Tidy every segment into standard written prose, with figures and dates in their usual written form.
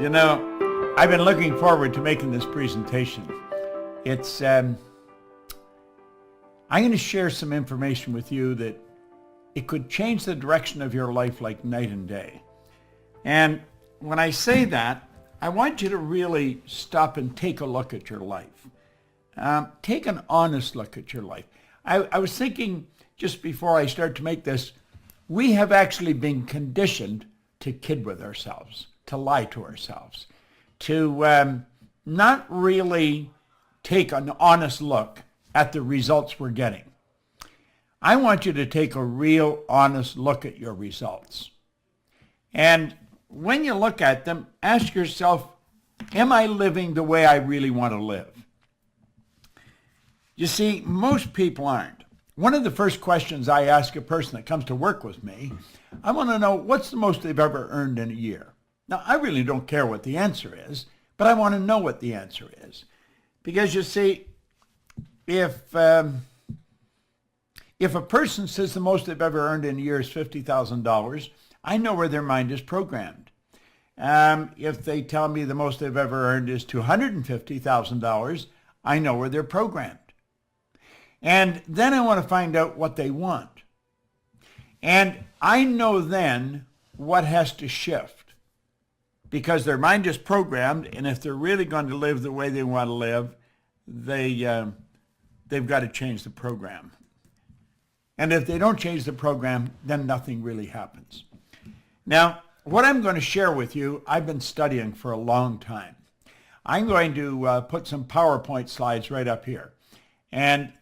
You know, I've been looking forward to making this presentation. I'm going to share some information with you that it could change the direction of your life like night and day. And when I say that, I want you to really stop and take a look at your life. Take an honest look at your life. I was thinking just before I start to make this, we have actually been conditioned to kid with ourselves, to lie to ourselves, to not really take an honest look at the results we're getting. I want you to take a real honest look at your results. And when you look at them, ask yourself, am I living the way I really want to live? You see, most people aren't. One of the first questions I ask a person that comes to work with me, I want to know what's the most they've ever earned in a year. Now, I really don't care what the answer is, but I want to know what the answer is. Because you see, if a person says the most they've ever earned in a year is $50,000, I know where their mind is programmed. If they tell me the most they've ever earned is $250,000, I know where they're programmed. And then I want to find out what they want. And I know then what has to shift, because their mind is programmed, and if they're really going to live the way they want to live, they've got to change the program. And if they don't change the program, then nothing really happens. Now, what I'm going to share with you, I've been studying for a long time. I'm going to put some PowerPoint slides right up here. And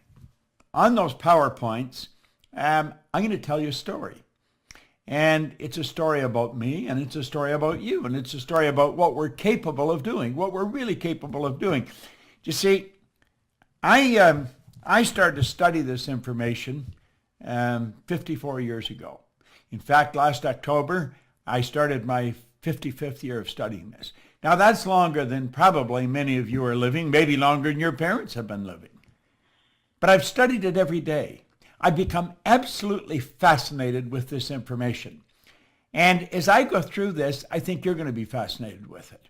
on those PowerPoints, I'm going to tell you a story. And it's a story about me, and it's a story about you, and it's a story about what we're capable of doing, what we're really capable of doing. You see, I started to study this information 54 years ago. In fact, last October, I started my 55th year of studying this. Now, that's longer than probably many of you are living, maybe longer than your parents have been living. But I've studied it every day. I've become absolutely fascinated with this information. And as I go through this, I think you're going to be fascinated with it.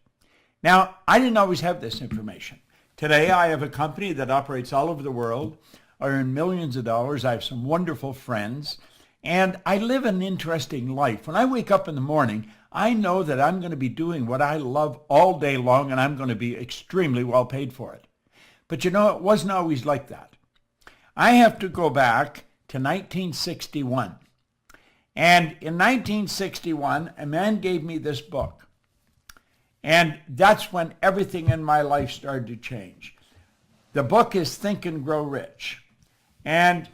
Now, I didn't always have this information. Today, I have a company that operates all over the world. I earn millions of dollars. I have some wonderful friends. And I live an interesting life. When I wake up in the morning, I know that I'm going to be doing what I love all day long, and I'm going to be extremely well paid for it. But you know, it wasn't always like that. I have to go back to 1961. And in 1961, a man gave me this book. And that's when everything in my life started to change. The book is Think and Grow Rich. And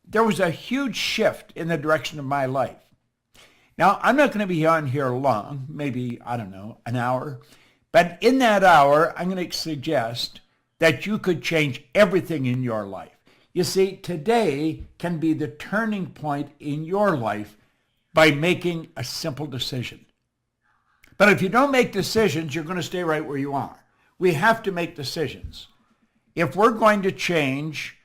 there was a huge shift in the direction of my life. Now, I'm not going to be on here long, maybe, I don't know, an hour. But in that hour, I'm going to suggest that you could change everything in your life. You see, today can be the turning point in your life by making a simple decision. But if you don't make decisions, you're going to stay right where you are. We have to make decisions. If we're going to change,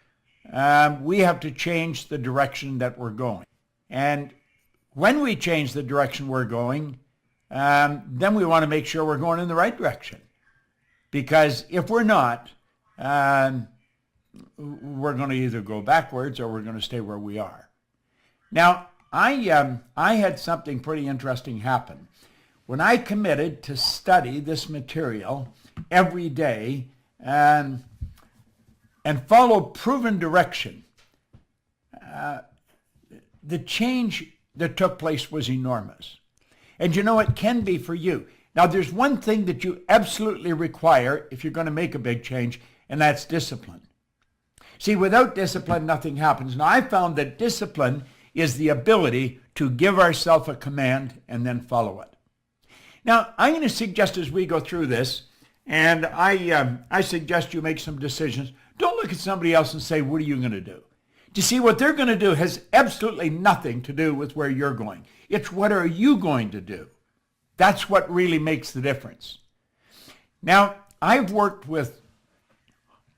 we have to change the direction that we're going. And when we change the direction we're going, then we want to make sure we're going in the right direction. Because if we're not, we're going to either go backwards or we're going to stay where we are. Now, I had something pretty interesting happen. When I committed to study this material every day and follow proven direction, the change that took place was enormous. And you know, it can be for you. Now, there's one thing that you absolutely require if you're going to make a big change, and that's discipline. See, without discipline, nothing happens. Now, I found that discipline is the ability to give ourselves a command and then follow it. Now, I'm going to suggest as we go through this, and I suggest you make some decisions. Don't look at somebody else and say, what are you going to do? You see, what they're going to do has absolutely nothing to do with where you're going. It's what are you going to do? That's what really makes the difference. Now, I've worked with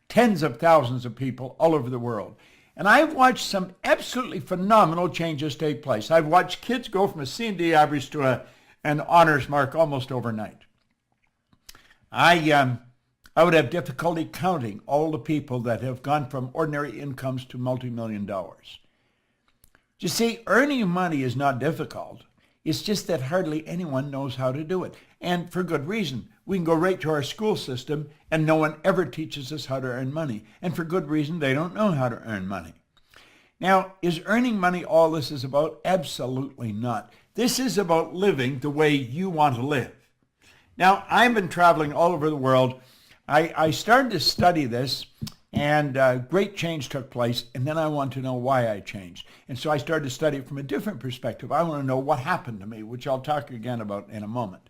tens of thousands of people all over the world, and I've watched some absolutely phenomenal changes take place. I've watched kids go from a C&D average to an honors mark almost overnight. I would have difficulty counting all the people that have gone from ordinary incomes to multi-million dollars. You see, earning money is not difficult. It's just that hardly anyone knows how to do it. And for good reason. We can go right to our school system and no one ever teaches us how to earn money. And for good reason, they don't know how to earn money. Now, is earning money all this is about? Absolutely not. This is about living the way you want to live. Now, I've been traveling all over the world. I started to study this, and great change took place, and then I wanted to know why I changed. And so I started to study it from a different perspective. I want to know what happened to me, which I'll talk again about in a moment.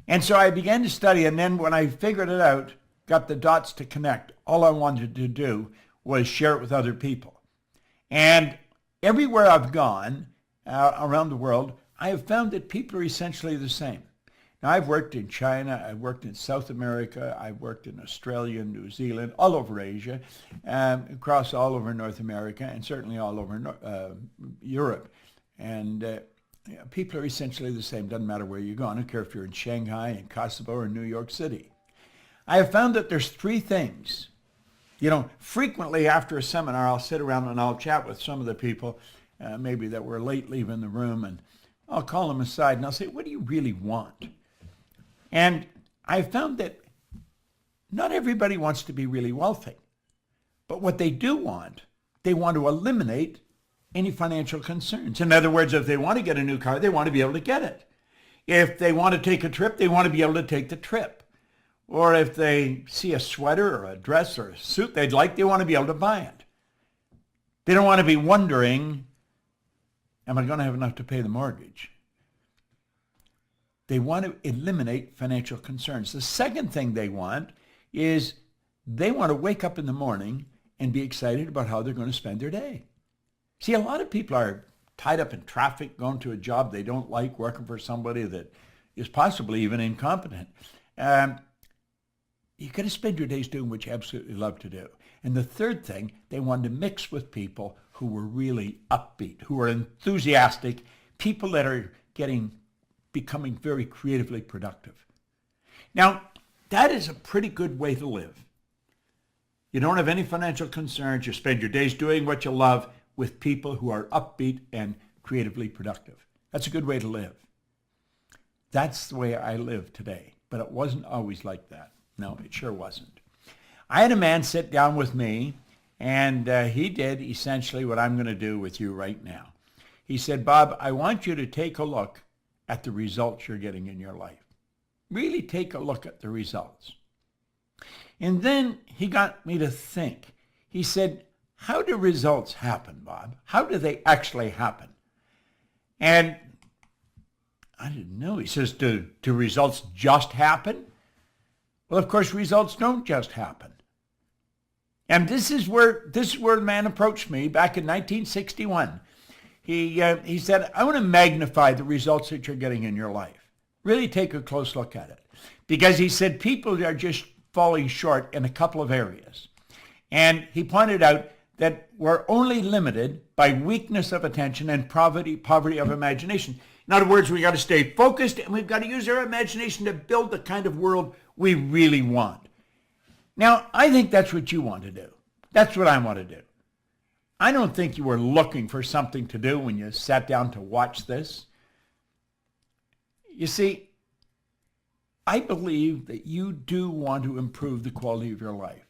And so I began to study, and then when I figured it out, got the dots to connect, all I wanted to do was share it with other people. And everywhere I've gone around the world, I have found that people are essentially the same. Now, I've worked in China, I've worked in South America, I've worked in Australia, New Zealand, all over Asia, across all over North America, and certainly all over Europe. And people are essentially the same. Doesn't matter where you go. I don't care if you're in Shanghai, in Kosovo, or New York City. I have found that there's three things. You know, frequently after a seminar, I'll sit around and I'll chat with some of the people, maybe that were late leaving the room, and I'll call them aside and I'll say, what do you really want? And I found that not everybody wants to be really wealthy. But what they do want, they want to eliminate any financial concerns. In other words, if they want to get a new car, they want to be able to get it. If they want to take a trip, they want to be able to take the trip. Or if they see a sweater or a dress or a suit they'd like, they want to be able to buy it. They don't want to be wondering, am I going to have enough to pay the mortgage? They want to eliminate financial concerns. The second thing they want is they want to wake up in the morning and be excited about how they're going to spend their day. See, a lot of people are tied up in traffic, going to a job they don't like, working for somebody that is possibly even incompetent. You got to spend your days doing what you absolutely love to do. And the third thing, they wanted to mix with people who were really upbeat, who are enthusiastic, people that are becoming very creatively productive. Now, that is a pretty good way to live. You don't have any financial concerns. You spend your days doing what you love with people who are upbeat and creatively productive. That's a good way to live. That's the way I live today, but it wasn't always like that. No, it sure wasn't. I had a man sit down with me, and he did essentially what I'm going to do with you right now. He said, Bob, I want you to take a look at the results you're getting in your life. Really take a look at the results. And then he got me to think. He said, how do results happen, Bob? How do they actually happen? And I didn't know. He says, do results just happen? Well, of course, results don't just happen. And this is where the man approached me back in 1961. He said, I want to magnify the results that you're getting in your life. Really take a close look at it. Because he said people are just falling short in a couple of areas. And he pointed out that we're only limited by weakness of attention and poverty of imagination. In other words, we got to stay focused and we've got to use our imagination to build the kind of world we really want. Now, I think that's what you want to do. That's what I want to do. I don't think you were looking for something to do when you sat down to watch this. You see, I believe that you do want to improve the quality of your life.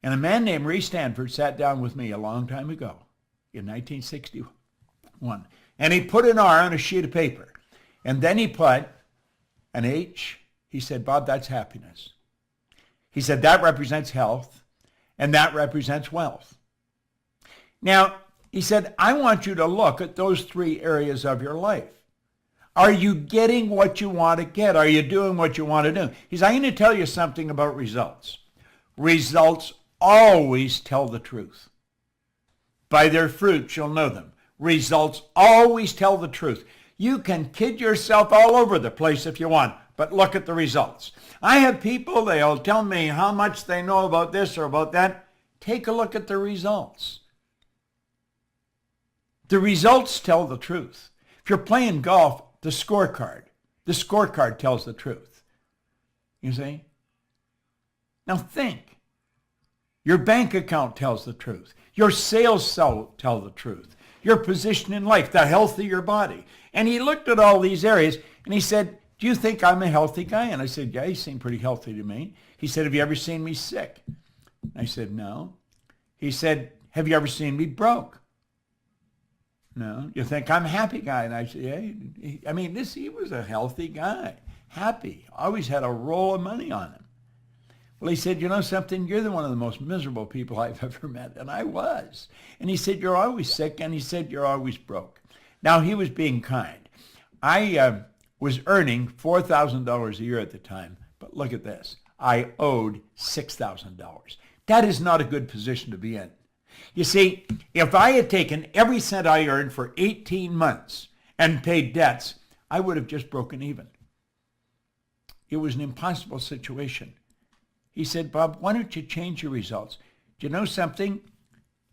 And a man named Ray Stanford sat down with me a long time ago in 1961. And he put an R on a sheet of paper. And then he put an H. He said, Bob, that's happiness. He said, that represents health. And that represents wealth. Now, he said, I want you to look at those three areas of your life. Are you getting what you want to get? Are you doing what you want to do? He said, I'm going to tell you something about results. Results always tell the truth. By their fruits you'll know them. Results always tell the truth. You can kid yourself all over the place if you want, but look at the results. I have people, they'll tell me how much they know about this or about that. Take a look at the results. The results tell the truth. If you're playing golf, the scorecard tells the truth. You see? Now think. Your bank account tells the truth. Your sales tell the truth. Your position in life, the health of your body. And he looked at all these areas and he said, do you think I'm a healthy guy? And I said, yeah, you seem pretty healthy to me. He said, have you ever seen me sick? I said, no. He said, have you ever seen me broke? No. You think I'm a happy guy? And I said, yeah. He was a healthy guy, happy, always had a roll of money on him. Well, he said, you know something? You're one of the most miserable people I've ever met. And I was. And he said, you're always sick. And he said, you're always broke. Now, he was being kind. I was earning $4,000 a year at the time. But look at this. I owed $6,000. That is not a good position to be in. You see, if I had taken every cent I earned for 18 months and paid debts, I would have just broken even. It was an impossible situation. He said, Bob, why don't you change your results? Do you know something?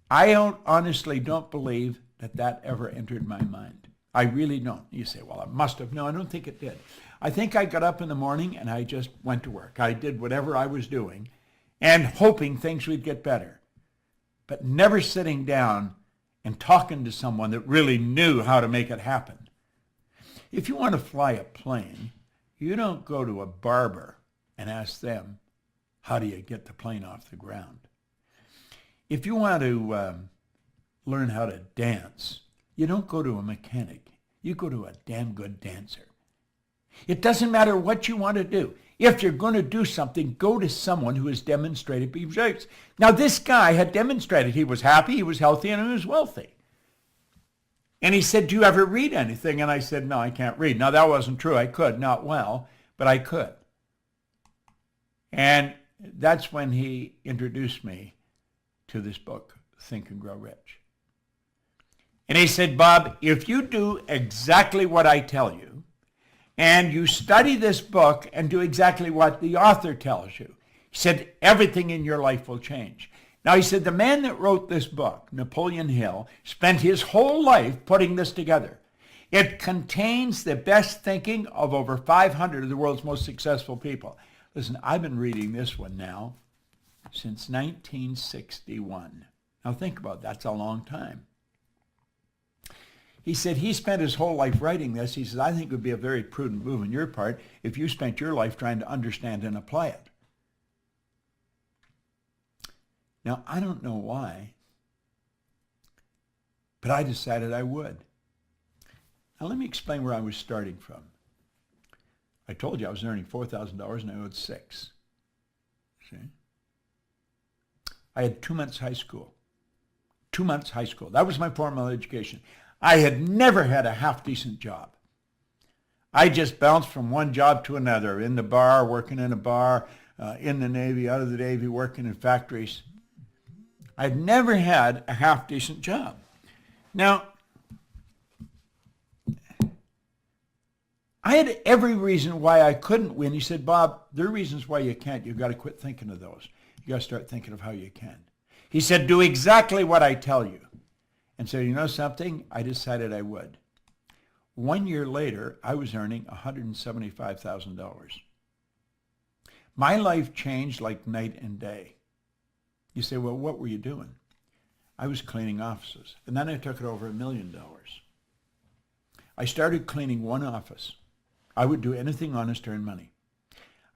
I honestly don't believe that ever entered my mind. I really don't. You say, well, it must have. No, I don't think it did. I think I got up in the morning and I just went to work. I did whatever I was doing and hoping things would get better, but never sitting down and talking to someone that really knew how to make it happen. If you want to fly a plane, you don't go to a barber and ask them, how do you get the plane off the ground? If you want to learn how to dance, you don't go to a mechanic. You go to a damn good dancer. It doesn't matter what you want to do. If you're going to do something, go to someone who has demonstrated results. Now, this guy had demonstrated he was happy, he was healthy, and he was wealthy. And he said, do you ever read anything? And I said, no, I can't read. Now, that wasn't true. I could, not well, but I could. And that's when he introduced me to this book, Think and Grow Rich. And he said, Bob, if you do exactly what I tell you, and you study this book and do exactly what the author tells you, he said, everything in your life will change. Now, he said, the man that wrote this book, Napoleon Hill, spent his whole life putting this together. It contains the best thinking of over 500 of the world's most successful people. Listen, I've been reading this one now since 1961. Now, think about it. That's a long time. He said he spent his whole life writing this. He says, I think it would be a very prudent move on your part if you spent your life trying to understand and apply it. Now, I don't know why, but I decided I would. Now, let me explain where I was starting from. I told you I was earning $4,000 and I owed $6,000. See? I had 2 months high school. 2 months high school. That was my formal education. I had never had a half-decent job. I just bounced from one job to another, in the bar, working in a bar, in the Navy, out of the Navy, working in factories. I'd never had a half-decent job. Now, I had every reason why I couldn't win. He said, Bob, there are reasons why you can't. You've got to quit thinking of those. You've got to start thinking of how you can. He said, do exactly what I tell you. And so, you know something? I decided I would. 1 year later, I was earning $175,000. My life changed like night and day. You say, well, what were you doing? I was cleaning offices. And then I took it over $1 million. I started cleaning one office. I would do anything honest to earn money.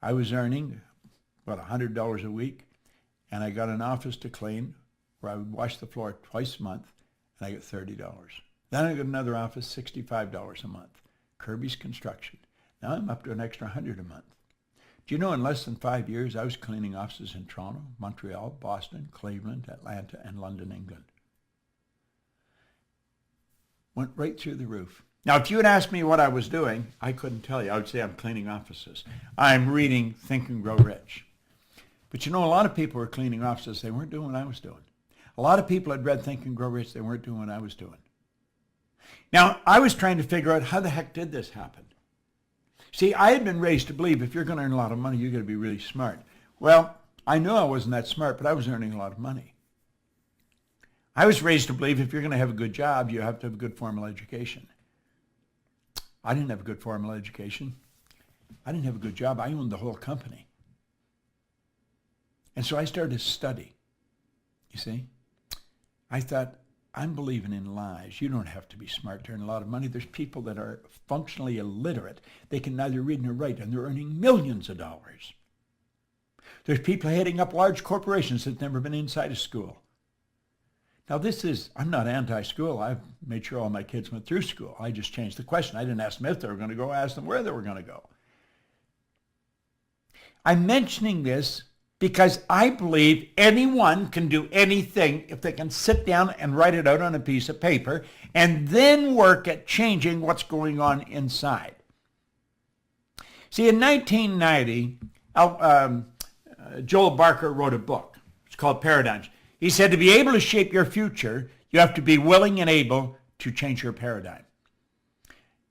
I was earning, about $100 a week, and I got an office to clean where I would wash the floor twice a month, and I got $30. Then I got another office, $65 a month. Kirby's Construction. Now I'm up to an extra $100 a month. Do you know in less than 5 years, I was cleaning offices in Toronto, Montreal, Boston, Cleveland, Atlanta, and London, England. Went right through the roof. Now, if you had asked me what I was doing, I couldn't tell you. I would say I'm cleaning offices. I'm reading Think and Grow Rich. But you know, a lot of people were cleaning offices. They weren't doing what I was doing. A lot of people had read Think and Grow Rich. They weren't doing what I was doing. Now, I was trying to figure out how the heck did this happen? See, I had been raised to believe if you're going to earn a lot of money, you're going to be really smart. Well, I knew I wasn't that smart, but I was earning a lot of money. I was raised to believe if you're going to have a good job, you have to have a good formal education. I didn't have a good formal education. I didn't have a good job. I owned the whole company. And so I started to study. You see? I thought, I'm believing in lies. You don't have to be smart to earn a lot of money. There's people that are functionally illiterate. They can neither read nor write, and they're earning millions of dollars. There's people heading up large corporations that've never been inside a school. Now I'm not anti-school. I've made sure all my kids went through school. I just changed the question. I didn't ask them if they were going to go. I asked them where they were going to go. I'm mentioning this because I believe anyone can do anything if they can sit down and write it out on a piece of paper and then work at changing what's going on inside. See, in 1990, Joel Barker wrote a book. It's called Paradigms. He said to be able to shape your future, you have to be willing and able to change your paradigm.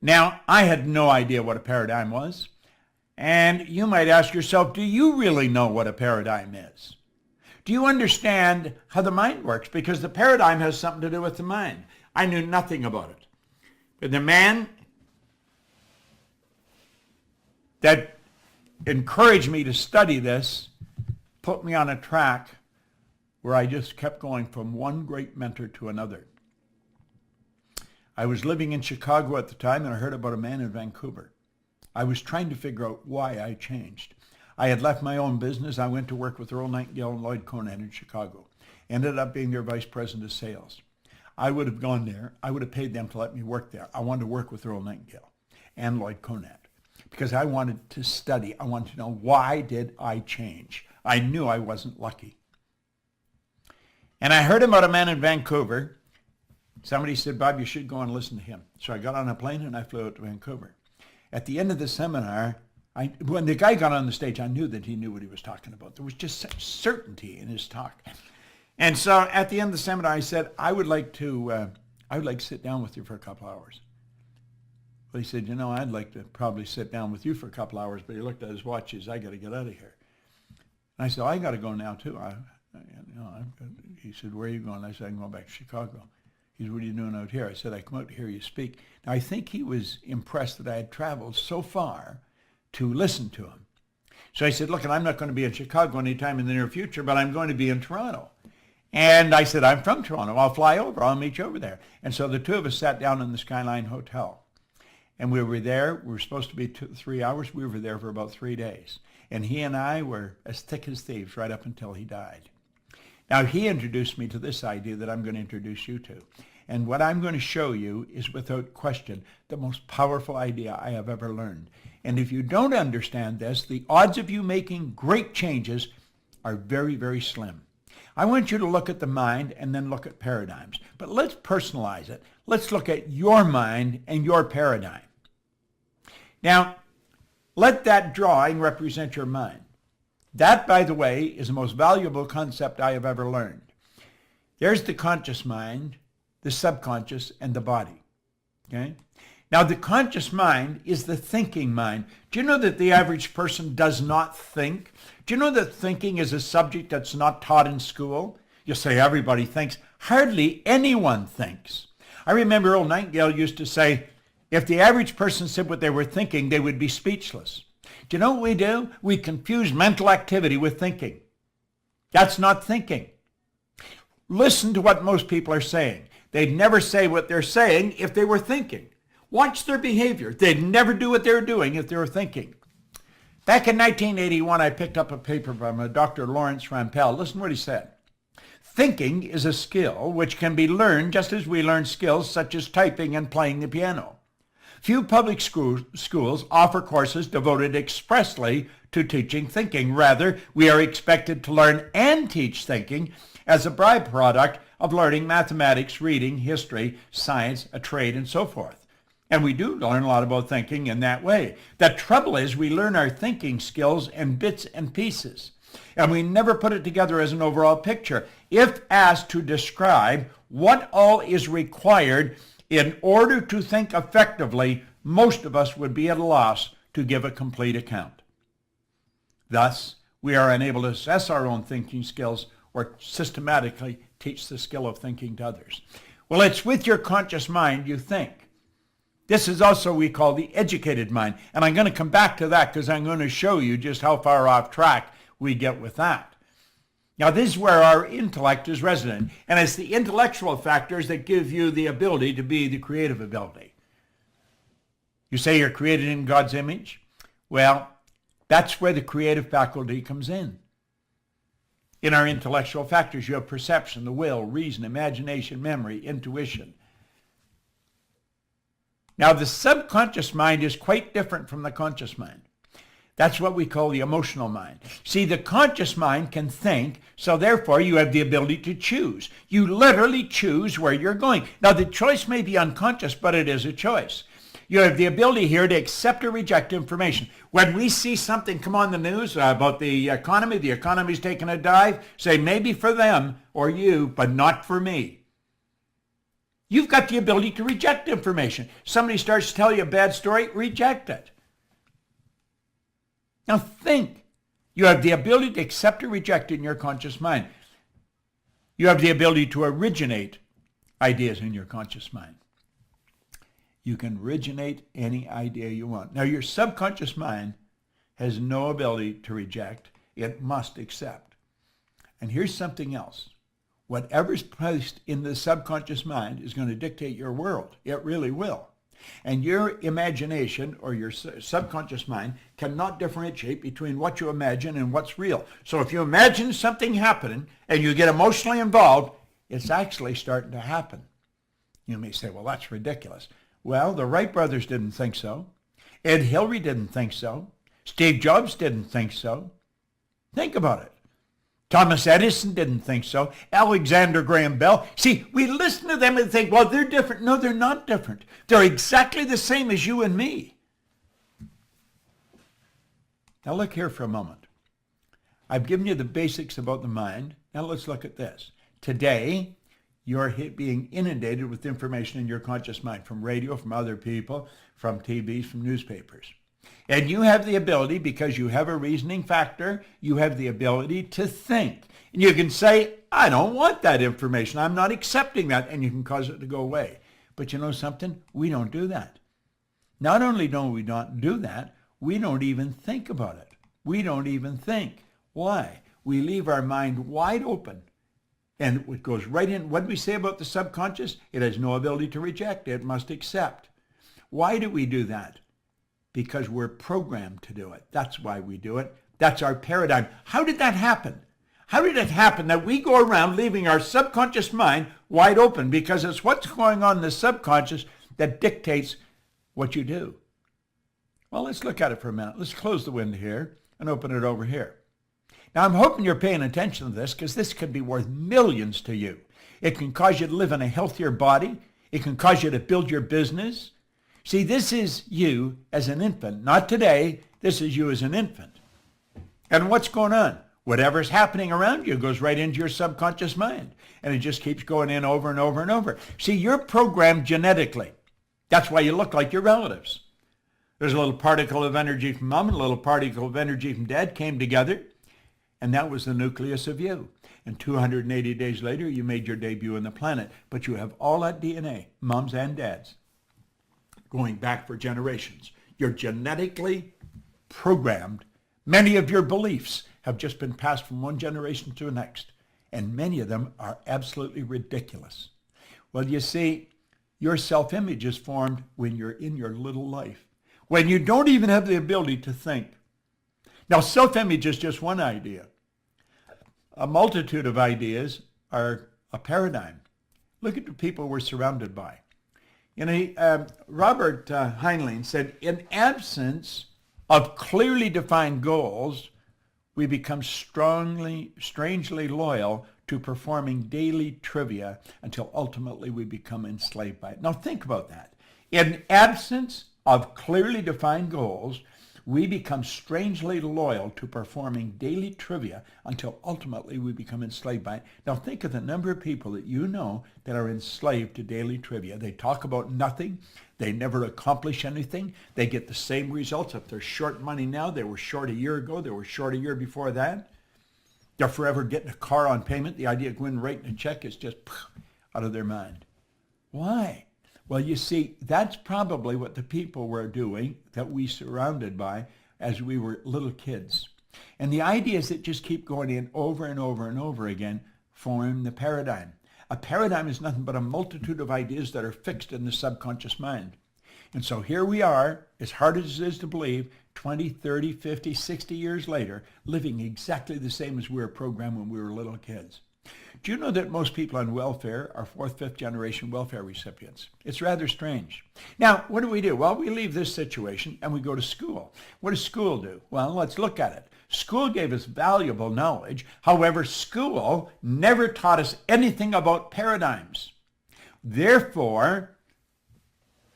Now, I had no idea what a paradigm was. And you might ask yourself, do you really know what a paradigm is? Do you understand how the mind works? Because the paradigm has something to do with the mind. I knew nothing about it. But the man that encouraged me to study this put me on a track where I just kept going from one great mentor to another. I was living in Chicago at the time, and I heard about a man in Vancouver. I was trying to figure out why I changed. I had left my own business. I went to work with Earl Nightingale and Lloyd Conant in Chicago. Ended up being their vice president of sales. I would have gone there. I would have paid them to let me work there. I wanted to work with Earl Nightingale and Lloyd Conant because I wanted to study. I wanted to know, why did I change? I knew I wasn't lucky. And I heard about a man in Vancouver. Somebody said, Bob, you should go and listen to him. So I got on a plane and I flew out to Vancouver. At the end of the seminar, when the guy got on the stage, I knew that he knew what he was talking about. There was just such certainty in his talk. And so at the end of the seminar, I said, I would like to sit down with you for a couple hours. Well, he said, I'd like to probably sit down with you for a couple hours, but he looked at his watch. He said, I got to get out of here. And I said, I got to go now too. He said, where are you going? I said, I'm going back to Chicago. He said, what are you doing out here? I said, I come out to hear you speak. Now, I think he was impressed that I had traveled so far to listen to him. So I said, look, I'm not going to be in Chicago anytime in the near future, but I'm going to be in Toronto. And I said, I'm from Toronto. I'll fly over. I'll meet you over there. And so the two of us sat down in the Skyline Hotel. And we were there. We were supposed to be 3 hours. We were there for about 3 days. And he and I were as thick as thieves right up until he died. Now, he introduced me to this idea that I'm going to introduce you to. And what I'm going to show you is, without question, the most powerful idea I have ever learned. And if you don't understand this, the odds of you making great changes are very, very slim. I want you to look at the mind and then look at paradigms. But let's personalize it. Let's look at your mind and your paradigm. Now, let that drawing represent your mind. That, by the way, is the most valuable concept I have ever learned. There's the conscious mind, the subconscious, and the body. Okay? Now, the conscious mind is the thinking mind. Do you know that the average person does not think? Do you know that thinking is a subject that's not taught in school? You'll say everybody thinks. Hardly anyone thinks. I remember Earl Nightingale used to say, if the average person said what they were thinking, they would be speechless. Do you know what we do? We confuse mental activity with thinking. That's not thinking. Listen to what most people are saying. They'd never say what they're saying if they were thinking. Watch their behavior. They'd never do what they were doing if they were thinking. Back in 1981, I picked up a paper from Dr. Lawrence Rampell. Listen to what he said. Thinking is a skill which can be learned just as we learn skills such as typing and playing the piano. Few public schools offer courses devoted expressly to teaching thinking. Rather, we are expected to learn and teach thinking as a byproduct of learning mathematics, reading, history, science, a trade, and so forth. And we do learn a lot about thinking in that way. The trouble is we learn our thinking skills in bits and pieces, and we never put it together as an overall picture. If asked to describe what all is required in order to think effectively, most of us would be at a loss to give a complete account. Thus, we are unable to assess our own thinking skills or systematically teach the skill of thinking to others. Well, it's with your conscious mind you think. This is also we call the educated mind. And I'm going to come back to that because I'm going to show you just how far off track we get with that. Now, this is where our intellect is resident. And it's the intellectual factors that give you the ability to be the creative ability. You say you're created in God's image? Well, that's where the creative faculty comes in. In our intellectual factors, you have perception, the will, reason, imagination, memory, intuition. Now, the subconscious mind is quite different from the conscious mind. That's what we call the emotional mind. See, the conscious mind can think, so therefore you have the ability to choose. You literally choose where you're going. Now, the choice may be unconscious, but it is a choice. You have the ability here to accept or reject information. When we see something come on the news about the economy's taking a dive, say maybe for them or you, but not for me. You've got the ability to reject information. Somebody starts to tell you a bad story, reject it. Now think. You have the ability to accept or reject it in your conscious mind. You have the ability to originate ideas in your conscious mind. You can originate any idea you want. Now, your subconscious mind has no ability to reject. It must accept. And here's something else. Whatever's placed in the subconscious mind is going to dictate your world. It really will. And your imagination or your subconscious mind cannot differentiate between what you imagine and what's real. So if you imagine something happening and you get emotionally involved, it's actually starting to happen. You may say, well, that's ridiculous. Well, the Wright brothers didn't think so. Ed Hillary didn't think so. Steve Jobs didn't think so. Think about it. Thomas Edison didn't think so. Alexander Graham Bell. See, we listen to them and think, well, they're different. No, they're not different. They're exactly the same as you and me. Now look here for a moment. I've given you the basics about the mind. Now let's look at this. Today, you're being inundated with information in your conscious mind from radio, from other people, from TVs, from newspapers. And you have the ability, because you have a reasoning factor, you have the ability to think. And you can say, I don't want that information. I'm not accepting that. And you can cause it to go away. But you know something? We don't do that. Not only don't we not do that, we don't even think about it. We don't even think. Why? We leave our mind wide open. And it goes right in. What do we say about the subconscious? It has no ability to reject. It must accept. Why do we do that? Because we're programmed to do it. That's why we do it. That's our paradigm. How did that happen? How did it happen that we go around leaving our subconscious mind wide open? Because it's what's going on in the subconscious that dictates what you do. Well, let's look at it for a minute. Let's close the window here and open it over here. Now, I'm hoping you're paying attention to this because this could be worth millions to you. It can cause you to live in a healthier body. It can cause you to build your business. See, this is you as an infant. Not today. This is you as an infant. And what's going on? Whatever's happening around you goes right into your subconscious mind. And it just keeps going in over and over and over. See, you're programmed genetically. That's why you look like your relatives. There's a little particle of energy from mom and a little particle of energy from dad came together. And that was the nucleus of you. And 280 days later, you made your debut on the planet. But you have all that DNA, moms and dads, going back for generations. You're genetically programmed. Many of your beliefs have just been passed from one generation to the next. And many of them are absolutely ridiculous. Well, you see, your self-image is formed when you're in your little life, when you don't even have the ability to think. Now, self-image is just one idea. A multitude of ideas are a paradigm. Look at the people we're surrounded by. You know, Robert Heinlein said, in absence of clearly defined goals, we become strangely loyal to performing daily trivia until ultimately we become enslaved by it. Now think about that. In absence of clearly defined goals, we become strangely loyal to performing daily trivia until ultimately we become enslaved by it. Now think of the number of people that you know that are enslaved to daily trivia. They talk about nothing. They never accomplish anything. They get the same results. If they're short money now, they were short a year ago. They were short a year before that. They're forever getting a car on payment. The idea of going and writing a check is just out of their mind. Why? Well, you see, that's probably what the people were doing that we surrounded by as we were little kids. And the ideas that just keep going in over and over and over again form the paradigm. A paradigm is nothing but a multitude of ideas that are fixed in the subconscious mind. And so here we are, as hard as it is to believe, 20, 30, 50, 60 years later, living exactly the same as we were programmed when we were little kids. Do you know that most people on welfare are fourth, fifth generation welfare recipients? It's rather strange. Now, what do? Well, we leave this situation and we go to school. What does school do? Well, let's look at it. School gave us valuable knowledge. However, school never taught us anything about paradigms. Therefore,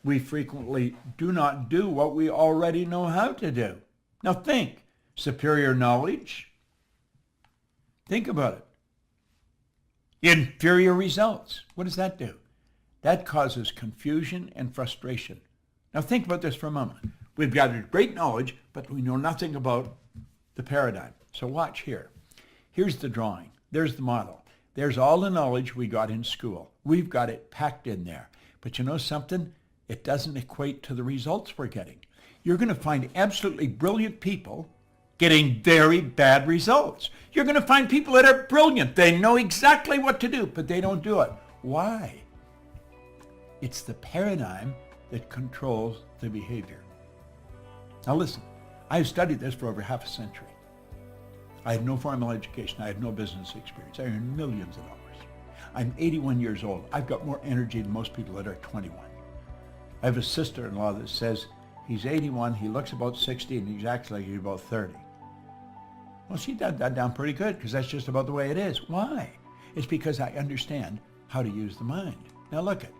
we frequently do not do what we already know how to do. Now think, superior knowledge. Think about it. Inferior results. What does that do? That causes confusion and frustration. Now think about this for a moment. We've got great knowledge, but we know nothing about the paradigm. So watch here. Here's the drawing. There's the model. There's all the knowledge we got in school. We've got it packed in there. But you know something? It doesn't equate to the results we're getting. You're going to find absolutely brilliant people getting very bad results. You're going to find people that are brilliant. They know exactly what to do, but they don't do it. Why? It's the paradigm that controls the behavior. Now listen, I've studied this for over half a century. I had no formal education. I had no business experience. I earned millions of dollars. I'm 81 years old. I've got more energy than most people that are 21. I have a sister-in-law that says he's 81, he looks about 60, and he's acts like he's about 30. Well, she got that down pretty good because that's just about the way it is. Why? It's because I understand how to use the mind. Now look it.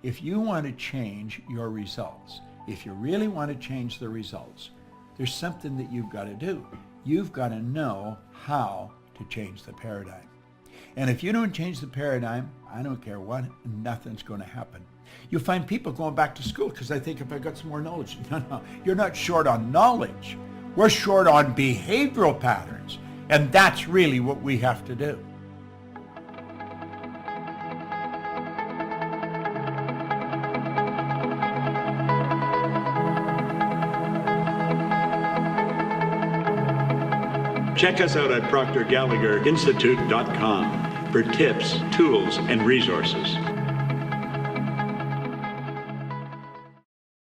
If you want to change your results, if you really want to change the results, there's something that you've got to do. You've got to know how to change the paradigm. And if you don't change the paradigm, I don't care what, nothing's going to happen. You'll find people going back to school because they think if I got some more knowledge. No, you're not short on knowledge. We're short on behavioral patterns. And that's really what we have to do. Check us out at ProctorGallagherInstitute.com for tips, tools, and resources.